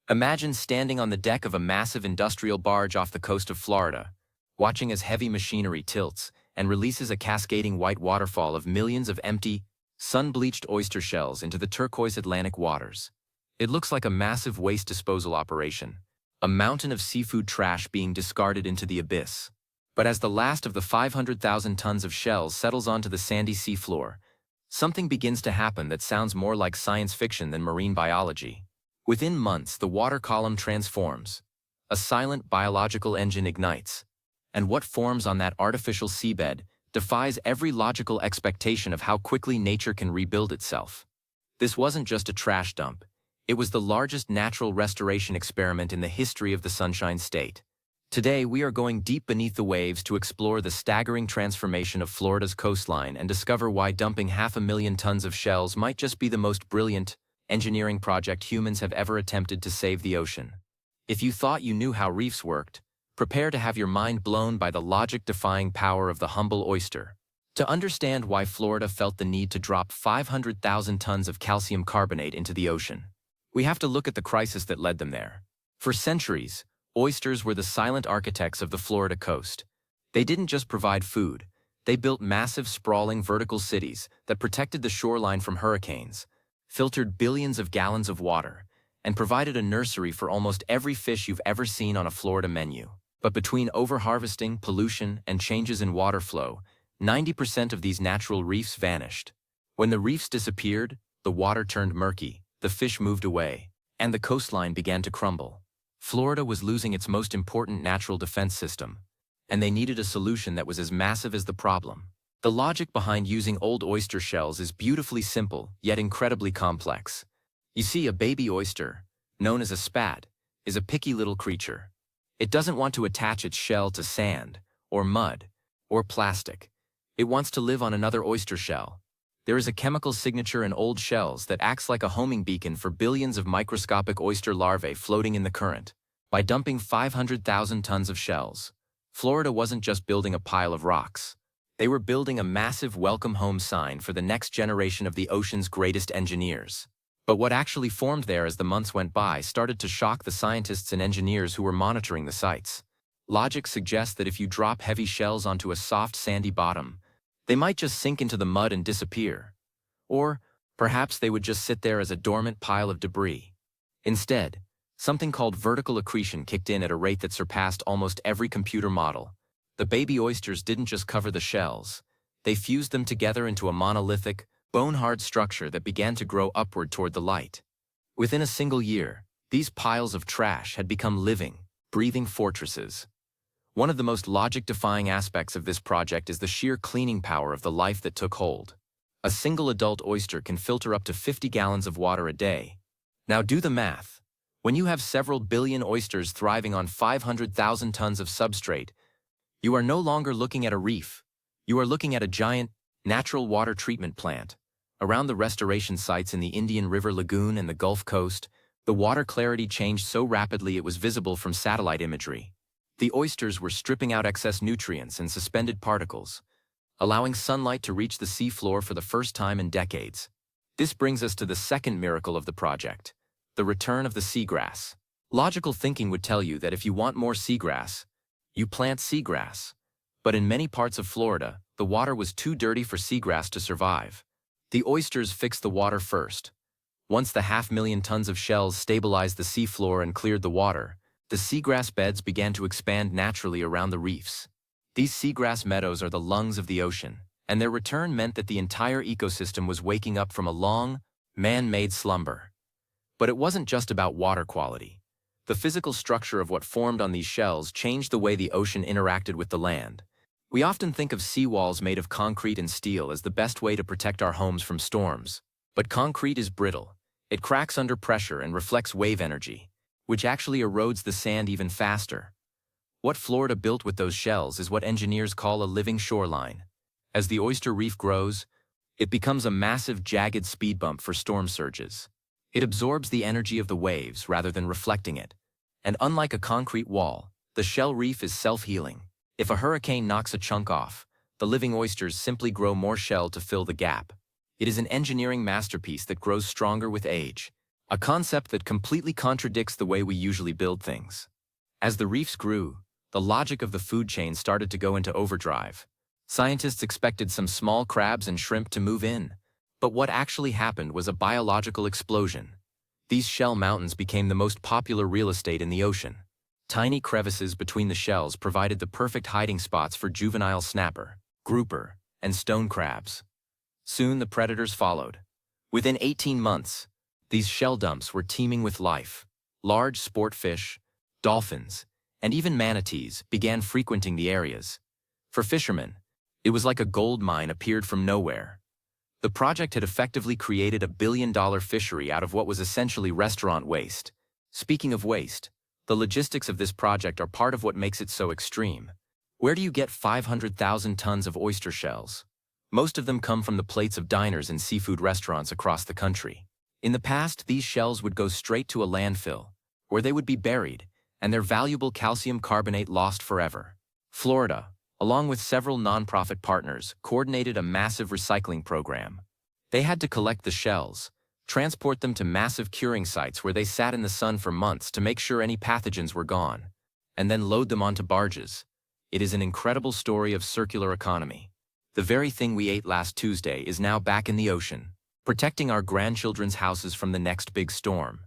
Imagine standing on the deck of a massive industrial barge off the coast of Florida, watching as heavy machinery tilts and releases a cascading white waterfall of millions of empty, sun-bleached oyster shells into the turquoise Atlantic waters. It looks like a massive waste disposal operation, a mountain of seafood trash being discarded into the abyss. But as the last of the 500,000 tons of shells settles onto the sandy seafloor, something begins to happen that sounds more like science fiction than marine biology. Within months, the water column transforms. A silent biological engine ignites, and what forms on that artificial seabed defies every logical expectation of how quickly nature can rebuild itself. This wasn't just a trash dump. It was the largest natural restoration experiment in the history of the Sunshine State. Today, we are going deep beneath the waves to explore the staggering transformation of Florida's coastline and discover why dumping 500,000 tons of shells might just be the most brilliant engineering project humans have ever attempted to save the ocean. If you thought you knew how reefs worked, prepare to have your mind blown by the logic-defying power of the humble oyster. To understand why Florida felt the need to drop 500,000 tons of calcium carbonate into the ocean, we have to look at the crisis that led them there. For centuries, oysters were the silent architects of the Florida coast. They didn't just provide food, they built massive sprawling vertical cities that protected the shoreline from hurricanes, filtered billions of gallons of water, and provided a nursery for almost every fish you've ever seen on a Florida menu. But between overharvesting, pollution, and changes in water flow, 90% of these natural reefs vanished. When the reefs disappeared, the water turned murky, the fish moved away, and the coastline began to crumble. Florida was losing its most important natural defense system, and they needed a solution that was as massive as the problem. The logic behind using old oyster shells is beautifully simple, yet incredibly complex. You see, a baby oyster, known as a spat, is a picky little creature. It doesn't want to attach its shell to sand, or mud, or plastic. It wants to live on another oyster shell. There is a chemical signature in old shells that acts like a homing beacon for billions of microscopic oyster larvae floating in the current. By dumping 500,000 tons of shells, Florida wasn't just building a pile of rocks. They were building a massive welcome home sign for the next generation of the ocean's greatest engineers. But what actually formed there as the months went by started to shock the scientists and engineers who were monitoring the sites. Logic suggests that if you drop heavy shells onto a soft sandy bottom, they might just sink into the mud and disappear. Or perhaps they would just sit there as a dormant pile of debris. Instead, something called vertical accretion kicked in at a rate that surpassed almost every computer model. The baby oysters didn't just cover the shells. They fused them together into a monolithic, bone-hard structure that began to grow upward toward the light. Within a single year, these piles of trash had become living, breathing fortresses. One of the most logic-defying aspects of this project is the sheer cleaning power of the life that took hold. A single adult oyster can filter up to 50 gallons of water a day. Now do the math. When you have several billion oysters thriving on 500,000 tons of substrate, you are no longer looking at a reef. You are looking at a giant, natural water treatment plant. Around the restoration sites in the Indian River Lagoon and the Gulf Coast, the water clarity changed so rapidly it was visible from satellite imagery. The oysters were stripping out excess nutrients and suspended particles, allowing sunlight to reach the seafloor for the first time in decades. This brings us to the second miracle of the project, the return of the seagrass. Logical thinking would tell you that if you want more seagrass, you plant seagrass. But in many parts of Florida, the water was too dirty for seagrass to survive. The oysters fixed the water first. Once the 500,000 tons of shells stabilized the seafloor and cleared the water, the seagrass beds began to expand naturally around the reefs. These seagrass meadows are the lungs of the ocean, and their return meant that the entire ecosystem was waking up from a long, man-made slumber. But it wasn't just about water quality. The physical structure of what formed on these shells changed the way the ocean interacted with the land. We often think of seawalls made of concrete and steel as the best way to protect our homes from storms. But concrete is brittle. It cracks under pressure and reflects wave energy, which actually erodes the sand even faster. What Florida built with those shells is what engineers call a living shoreline. As the oyster reef grows, it becomes a massive jagged speed bump for storm surges. It absorbs the energy of the waves rather than reflecting it. And unlike a concrete wall, the shell reef is self-healing. If a hurricane knocks a chunk off, the living oysters simply grow more shell to fill the gap. It is an engineering masterpiece that grows stronger with age, a concept that completely contradicts the way we usually build things. As the reefs grew, the logic of the food chain started to go into overdrive. Scientists expected some small crabs and shrimp to move in, but what actually happened was a biological explosion. These shell mountains became the most popular real estate in the ocean. Tiny crevices between the shells provided the perfect hiding spots for juvenile snapper, grouper, and stone crabs. Soon the predators followed. Within 18 months, these shell dumps were teeming with life. Large sport fish, dolphins, and even manatees began frequenting the areas. For fishermen, it was like a gold mine appeared from nowhere. The project had effectively created a billion-dollar fishery out of what was essentially restaurant waste. Speaking of waste, the logistics of this project are part of what makes it so extreme. Where do you get 500,000 tons of oyster shells? Most of them come from the plates of diners and seafood restaurants across the country. In the past, these shells would go straight to a landfill, where they would be buried, and their valuable calcium carbonate lost forever. Florida, along with several nonprofit partners, coordinated a massive recycling program. They had to collect the shells, transport them to massive curing sites where they sat in the sun for months to make sure any pathogens were gone, and then load them onto barges. It is an incredible story of circular economy. The very thing we ate last Tuesday is now back in the ocean, protecting our grandchildren's houses from the next big storm.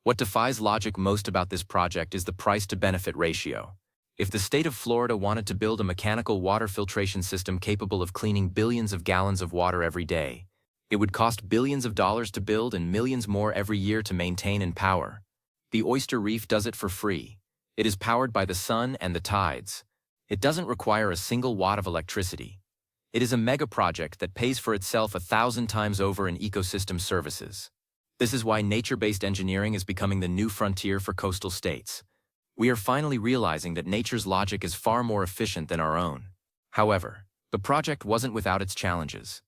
What defies logic most about this project is the price-to-benefit ratio. If the state of Florida wanted to build a mechanical water filtration system capable of cleaning billions of gallons of water every day, it would cost billions of dollars to build and millions more every year to maintain and power. The Oyster Reef does it for free. It is powered by the sun and the tides. It doesn't require a single watt of electricity. It is a mega project that pays for itself 1,000 times over in ecosystem services. This is why nature-based engineering is becoming the new frontier for coastal states. We are finally realizing that nature's logic is far more efficient than our own. However, the project wasn't without its challenges.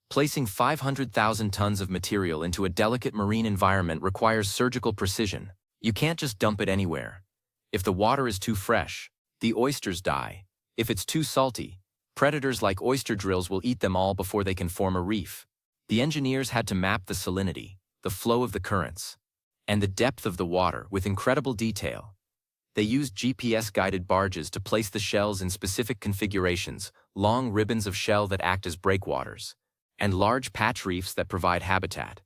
Placing 500,000 tons of material into a delicate marine environment requires surgical precision. You can't just dump it anywhere. If the water is too fresh, the oysters die. If it's too salty, predators like oyster drills will eat them all before they can form a reef. The engineers had to map the salinity, the flow of the currents, and the depth of the water with incredible detail. They used GPS-guided barges to place the shells in specific configurations, long ribbons of shell that act as breakwaters, and large patch reefs that provide habitat.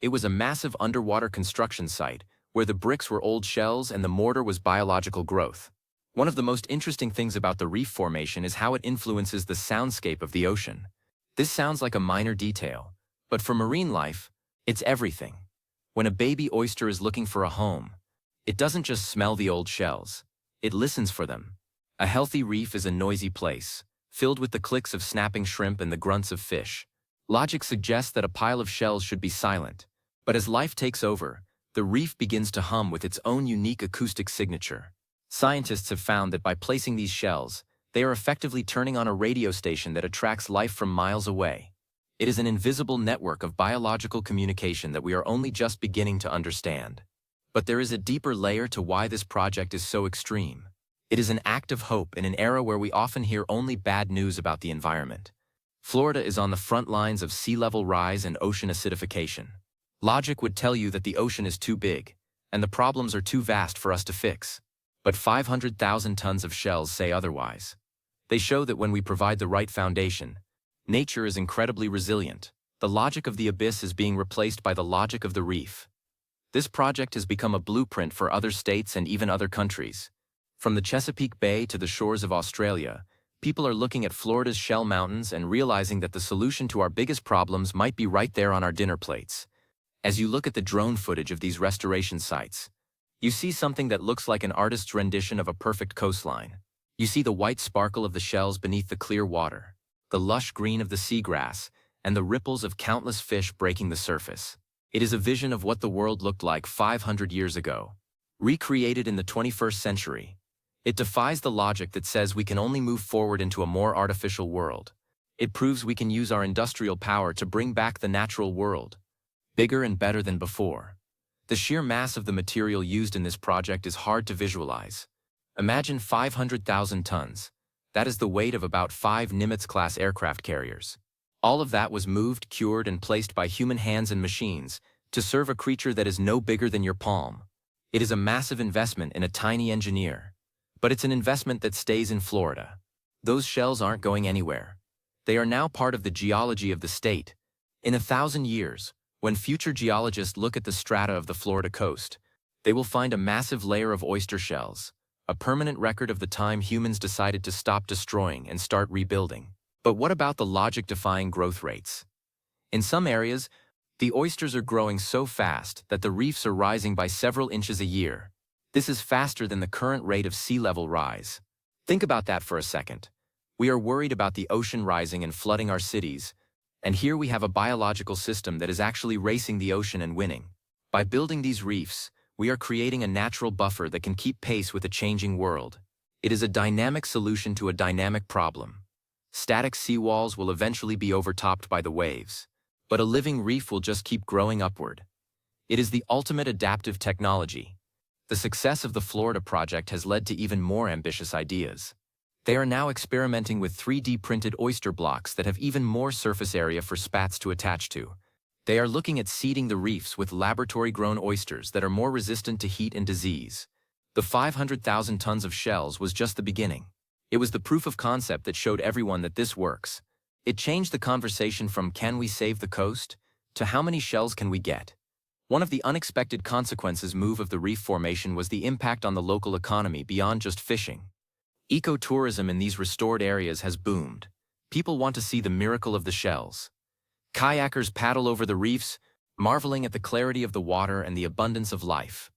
It was a massive underwater construction site, where the bricks were old shells and the mortar was biological growth. One of the most interesting things about the reef formation is how it influences the soundscape of the ocean. This sounds like a minor detail, but for marine life, it's everything. When a baby oyster is looking for a home, it doesn't just smell the old shells, it listens for them. A healthy reef is a noisy place, filled with the clicks of snapping shrimp and the grunts of fish. Logic suggests that a pile of shells should be silent, but as life takes over, the reef begins to hum with its own unique acoustic signature. Scientists have found that by placing these shells, they are effectively turning on a radio station that attracts life from miles away. It is an invisible network of biological communication that we are only just beginning to understand. But there is a deeper layer to why this project is so extreme. It is an act of hope in an era where we often hear only bad news about the environment. Florida is on the front lines of sea level rise and ocean acidification. Logic would tell you that the ocean is too big, and the problems are too vast for us to fix. But 500,000 tons of shells say otherwise. They show that when we provide the right foundation, nature is incredibly resilient. The logic of the abyss is being replaced by the logic of the reef. This project has become a blueprint for other states and even other countries. From the Chesapeake Bay to the shores of Australia, people are looking at Florida's shell mountains and realizing that the solution to our biggest problems might be right there on our dinner plates. As you look at the drone footage of these restoration sites, you see something that looks like an artist's rendition of a perfect coastline. You see the white sparkle of the shells beneath the clear water, the lush green of the seagrass, and the ripples of countless fish breaking the surface. It is a vision of what the world looked like 500 years ago, recreated in the 21st century. It defies the logic that says we can only move forward into a more artificial world. It proves we can use our industrial power to bring back the natural world, bigger and better than before. The sheer mass of the material used in this project is hard to visualize. Imagine 500,000 tons. That is the weight of about 5 Nimitz-class aircraft carriers. All of that was moved, cured, and placed by human hands and machines, to serve a creature that is no bigger than your palm. It is a massive investment in a tiny engineer. But it's an investment that stays in Florida. Those shells aren't going anywhere. They are now part of the geology of the state. In 1,000 years, when future geologists look at the strata of the Florida coast, they will find a massive layer of oyster shells, a permanent record of the time humans decided to stop destroying and start rebuilding. But what about the logic-defying growth rates? In some areas, the oysters are growing so fast that the reefs are rising by several inches a year. This is faster than the current rate of sea level rise. Think about that for a second. We are worried about the ocean rising and flooding our cities, and here we have a biological system that is actually racing the ocean and winning. By building these reefs, we are creating a natural buffer that can keep pace with a changing world. It is a dynamic solution to a dynamic problem. Static seawalls will eventually be overtopped by the waves, but a living reef will just keep growing upward. It is the ultimate adaptive technology. The success of the Florida project has led to even more ambitious ideas. They are now experimenting with 3D printed oyster blocks that have even more surface area for spats to attach to. They are looking at seeding the reefs with laboratory-grown oysters that are more resistant to heat and disease. The 500,000 tons of shells was just the beginning. It was the proof of concept that showed everyone that this works. It changed the conversation from "can we save the coast?" to "how many shells can we get?" One of the unexpected consequences of the reef formation was the impact on the local economy beyond just fishing. Ecotourism in these restored areas has boomed. People want to see the miracle of the shells. Kayakers paddle over the reefs, marveling at the clarity of the water and the abundance of life.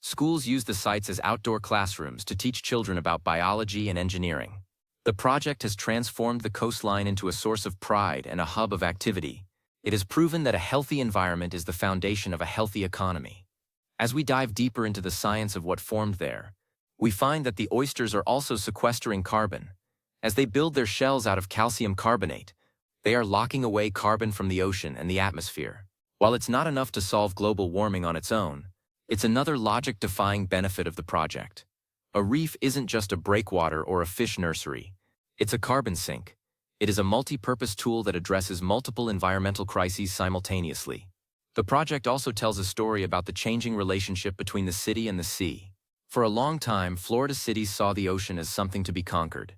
Schools use the sites as outdoor classrooms to teach children about biology and engineering. The project has transformed the coastline into a source of pride and a hub of activity. It has proven that a healthy environment is the foundation of a healthy economy. As we dive deeper into the science of what formed there, we find that the oysters are also sequestering carbon. As they build their shells out of calcium carbonate, they are locking away carbon from the ocean and the atmosphere. While it's not enough to solve global warming on its own, it's another logic-defying benefit of the project. A reef isn't just a breakwater or a fish nursery. It's a carbon sink. It is a multi-purpose tool that addresses multiple environmental crises simultaneously. The project also tells a story about the changing relationship between the city and the sea. For a long time, Florida cities saw the ocean as something to be conquered,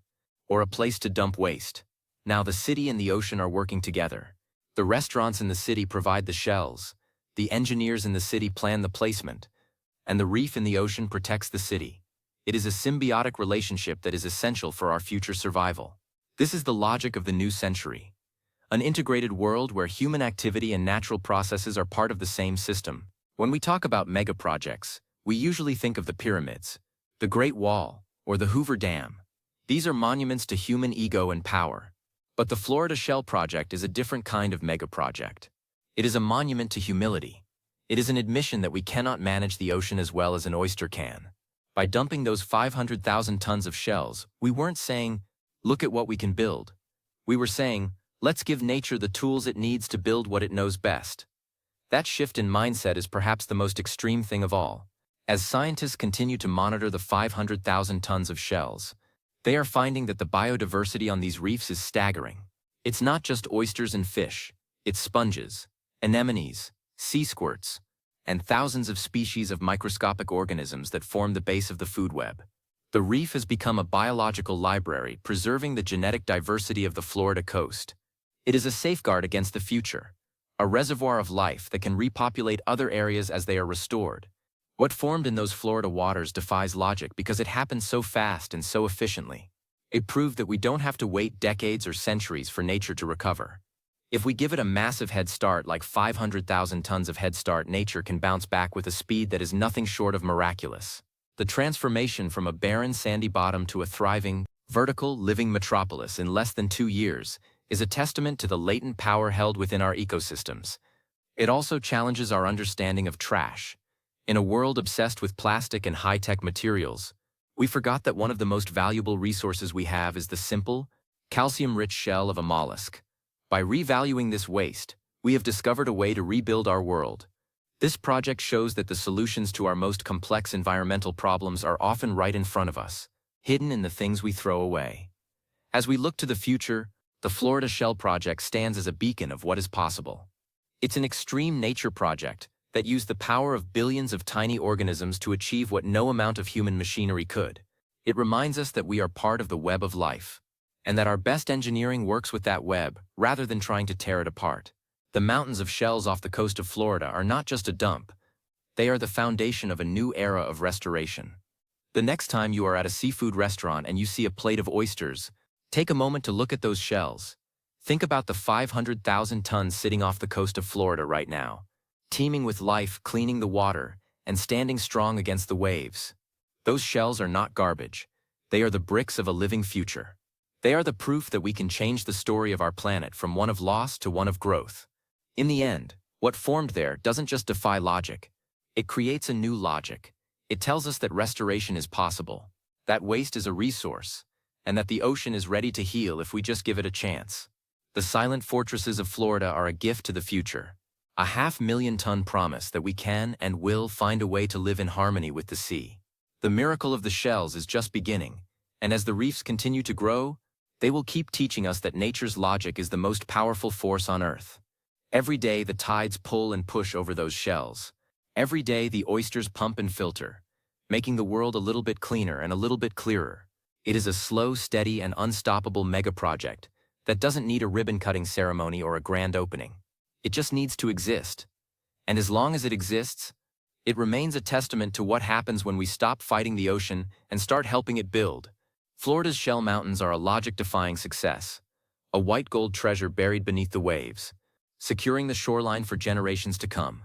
or a place to dump waste. Now the city and the ocean are working together. The restaurants in the city provide the shells, the engineers in the city plan the placement, and the reef in the ocean protects the city. It is a symbiotic relationship that is essential for our future survival. This is the logic of the new century. An integrated world where human activity and natural processes are part of the same system. When we talk about mega projects, we usually think of the pyramids, the Great Wall, or the Hoover Dam. These are monuments to human ego and power. But the Florida Shell Project is a different kind of mega project. It is a monument to humility. It is an admission that we cannot manage the ocean as well as an oyster can. By dumping those 500,000 tons of shells, we weren't saying, "Look at what we can build." We were saying, "Let's give nature the tools it needs to build what it knows best." That shift in mindset is perhaps the most extreme thing of all. As scientists continue to monitor the 500,000 tons of shells, they are finding that the biodiversity on these reefs is staggering. It's not just oysters and fish, it's sponges, anemones, sea squirts, and thousands of species of microscopic organisms that form the base of the food web. The reef has become a biological library preserving the genetic diversity of the Florida coast. It is a safeguard against the future, a reservoir of life that can repopulate other areas as they are restored. What formed in those Florida waters defies logic because it happened so fast and so efficiently. It proved that we don't have to wait decades or centuries for nature to recover. If we give it a massive head start like 500,000 tons of head start, nature can bounce back with a speed that is nothing short of miraculous. The transformation from a barren sandy bottom to a thriving, vertical, living metropolis in less than 2 years is a testament to the latent power held within our ecosystems. It also challenges our understanding of trash. In a world obsessed with plastic and high-tech materials, we forgot that one of the most valuable resources we have is the simple, calcium-rich shell of a mollusk. By revaluing this waste, we have discovered a way to rebuild our world. This project shows that the solutions to our most complex environmental problems are often right in front of us, hidden in the things we throw away. As we look to the future, the Florida Shell Project stands as a beacon of what is possible. It's an extreme nature project, that use the power of billions of tiny organisms to achieve what no amount of human machinery could. It reminds us that we are part of the web of life, and that our best engineering works with that web rather than trying to tear it apart. The mountains of shells off the coast of Florida are not just a dump, they are the foundation of a new era of restoration. The next time you are at a seafood restaurant and you see a plate of oysters, take a moment to look at those shells. Think about the 500,000 tons sitting off the coast of Florida right now, teeming with life, cleaning the water, and standing strong against the waves. Those shells are not garbage. They are the bricks of a living future. They are the proof that we can change the story of our planet from one of loss to one of growth. In the end, what formed there doesn't just defy logic. It creates a new logic. It tells us that restoration is possible, that waste is a resource, and that the ocean is ready to heal if we just give it a chance. The silent fortresses of Florida are a gift to the future, a 500,000-ton promise that we can and will find a way to live in harmony with the sea. The miracle of the shells is just beginning, and as the reefs continue to grow, they will keep teaching us that nature's logic is the most powerful force on Earth. Every day the tides pull and push over those shells. Every day the oysters pump and filter, making the world a little bit cleaner and a little bit clearer. It is a slow, steady, and unstoppable mega-project that doesn't need a ribbon-cutting ceremony or a grand opening. It just needs to exist. And as long as it exists, it remains a testament to what happens when we stop fighting the ocean and start helping it build. Florida's shell mountains are a logic-defying success, a white gold treasure buried beneath the waves, securing the shoreline for generations to come.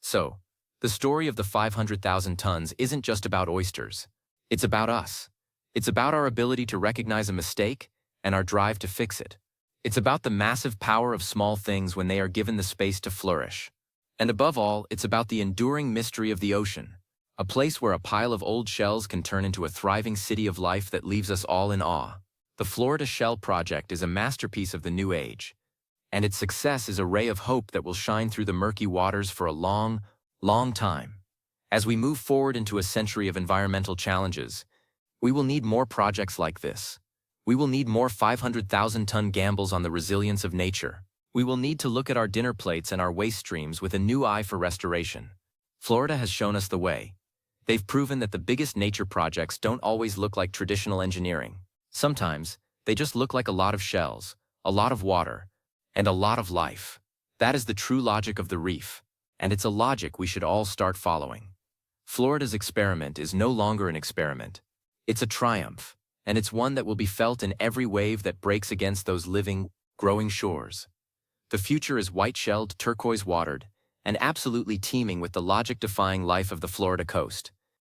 So, the story of the 500,000 tons isn't just about oysters. It's about us. It's about our ability to recognize a mistake and our drive to fix it. It's about the massive power of small things when they are given the space to flourish. And above all, it's about the enduring mystery of the ocean, a place where a pile of old shells can turn into a thriving city of life that leaves us all in awe. The Florida Shell Project is a masterpiece of the new age, and its success is a ray of hope that will shine through the murky waters for a long, long time. As we move forward into a century of environmental challenges, we will need more projects like this. We will need more 500,000-ton gambles on the resilience of nature. We will need to look at our dinner plates and our waste streams with a new eye for restoration. Florida has shown us the way. They've proven that the biggest nature projects don't always look like traditional engineering. Sometimes, they just look like a lot of shells, a lot of water, and a lot of life. That is the true logic of the reef, and it's a logic we should all start following. Florida's experiment is no longer an experiment. It's a triumph, and it's one that will be felt in every wave that breaks against those living, growing shores. The future is white-shelled, turquoise-watered, and absolutely teeming with the logic-defying life of the Florida coast.